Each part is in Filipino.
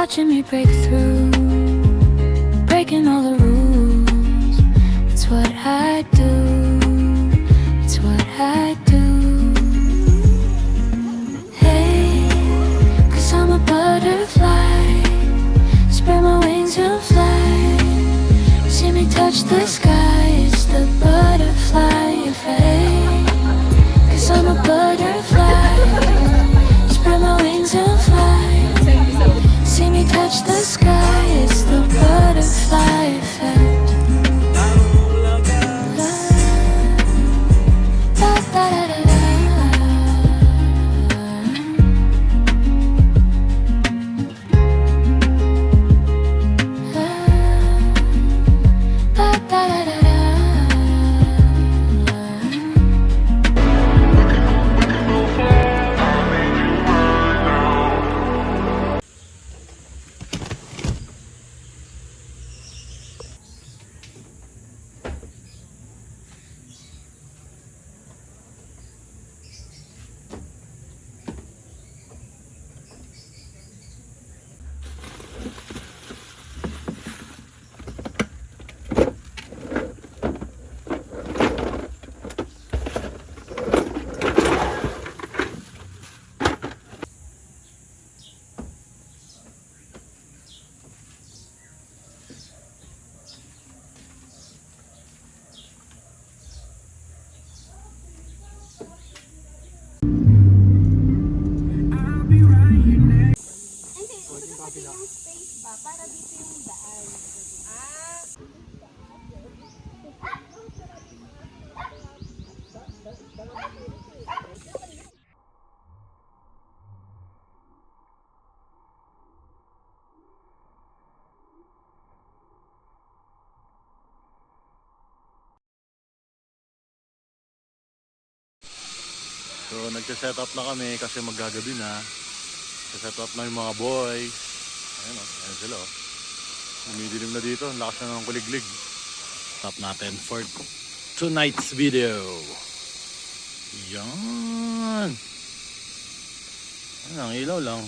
watching me break through, breaking all the rules. It's what I do, it's what I do. Hey, 'cause I'm a butterfly, spread my wings and fly. See me touch the sky, it's the butterfly effect. 'Cause I'm a butterfly, spread my wings and fly. See me touch the sky, it's the butterfly effect. La, da, da, da, da, da. La, da, da, da, da. So nagse-set up na kami kasi maggagabi na. Set up na yung mga boys. Ayan o, ayan sila o. Umidilim na dito, ang lakas na ng kuliglig. Stop natin for tonight's video. Yan. Ayan, ang ilaw lang.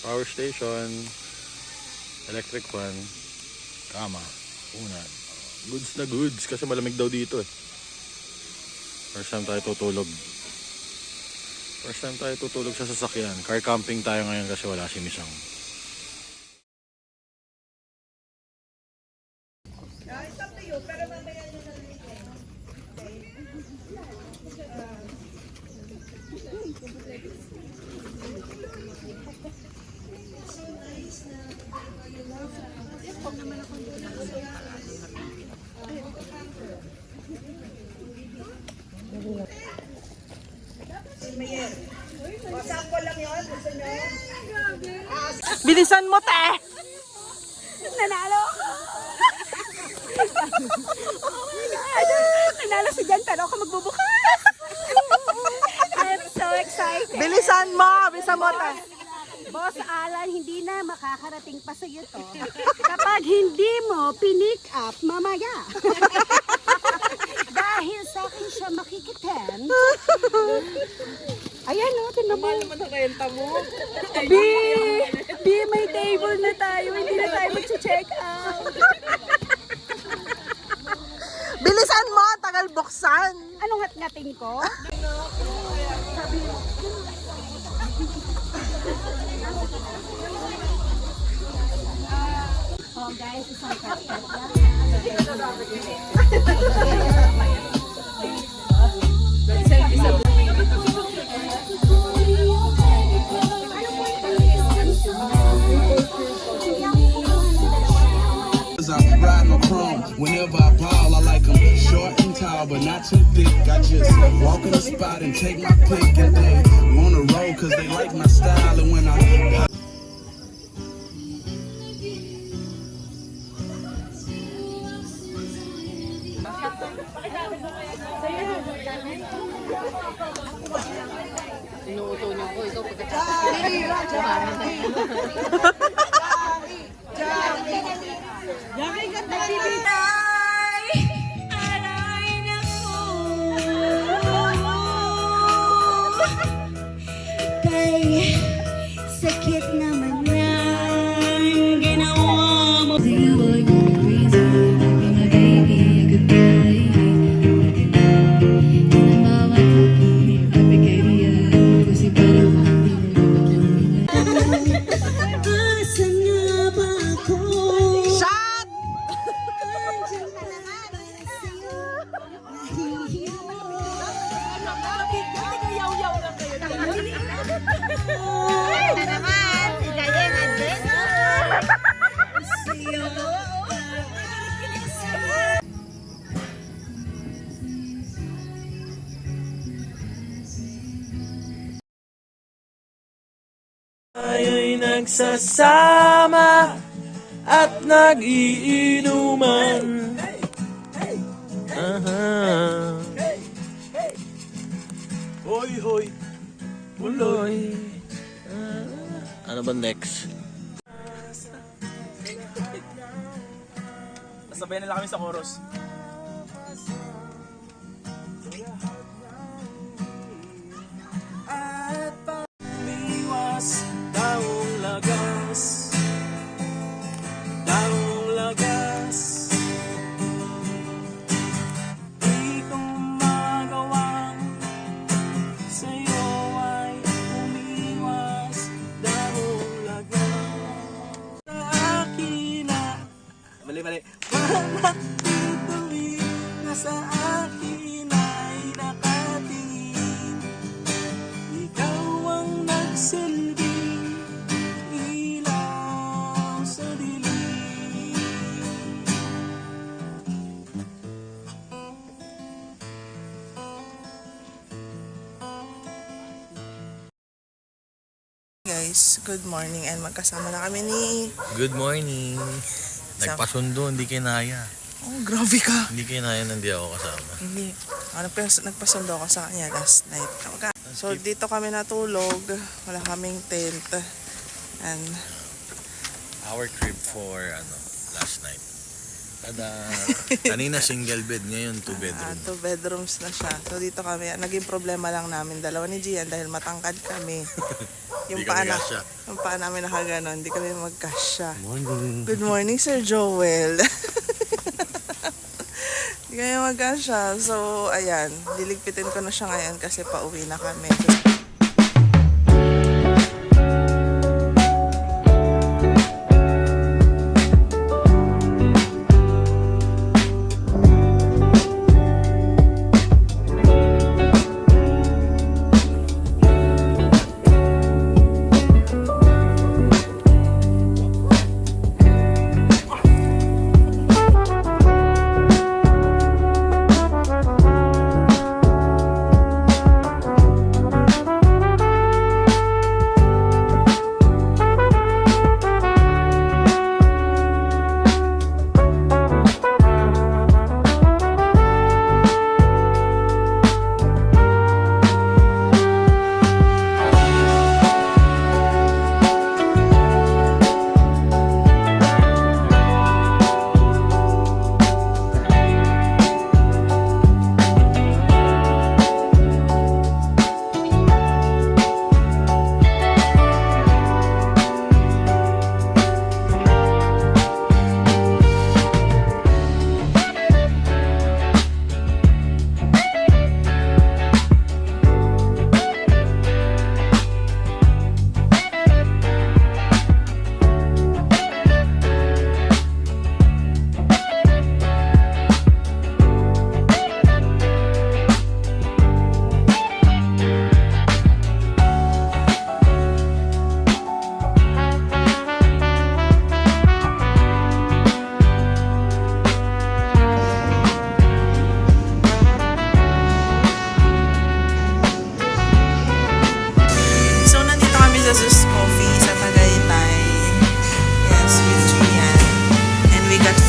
Power station. Electric fan. Kama. Unan. Goods na goods kasi malamig daw dito eh. First time tayo tutulog. First time tayo tutulog sa sasakyan. Car camping tayo ngayon kasi wala si Misang. Bilisan mo, te! Nanalo ako! Oh my God! Nanalo si Jan, pero ako magbubukas! I'm so excited! Bilisan mo! Bilisan mo, te! Boss Alan, hindi na makakarating pa sa'yo to kapag hindi mo pinick up mamaya. Dahil sa akin siya makikitend. Ayan o, tinan mo. Naman ang renta mo. B, may table na tayo. Hindi na tayo mag-check out. Bilisan mo! Tagal buksan! Anong ngat-ngatin ko? Oh guys, isang cut-cut lang. I'm riding on chrome. Whenever I ball, I like them short and tall, but not too thick. I just walk in the spot and take my pick, and they wanna roll cause they like my style. And when I Inuutunin ko ito pagkatapos. Sakit naman na Tayo'y nagsasama at nag-iinuman. Aha. Hoy, hoy, buloy. Ano ba next? Nasabay na lang kami sa chorus. At pamiwas daong lagas, daong lagas. Di ko magawang sa'yo ay umiwas daong lagas. Sa akin na mali. Balat tuloy na sa akin ay nakatingin. Ikaw ang nagsilbing ilaw sa dilim. Guys, good morning and magkasama na kami ni... Good morning. Nagpasundo, hindi kinaya. Oh, grabe ka. Hindi kinaya, hindi ako kasama. Hindi. Nagpasundo ako sa kanya last night. So, dito kami natulog. Wala kaming tent. And, Our crib for last night. Tada! Kanina single bed, ngayon 2 bedroom. 2 bedrooms na siya. So, dito kami. Naging problema lang namin dalawa ni Gian dahil matangkad kami. Hindi kami kasya. Yung paa namin nakaganon. Hindi kami magkasya. Morning. Good morning, Sir Joel. Hindi kami magkasya. So, ayan. Liligpitin ko na siya ngayon kasi pauwi na kami.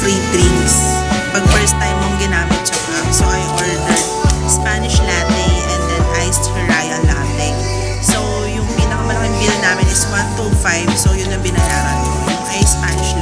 free drinks. Pag first time mong ginamit yung app. So, I ordered Spanish latte and then iced Hiraya latte. So, yung pinakamalaking bill namin is 125. So, yun ang binayaran ko. Yung Spanish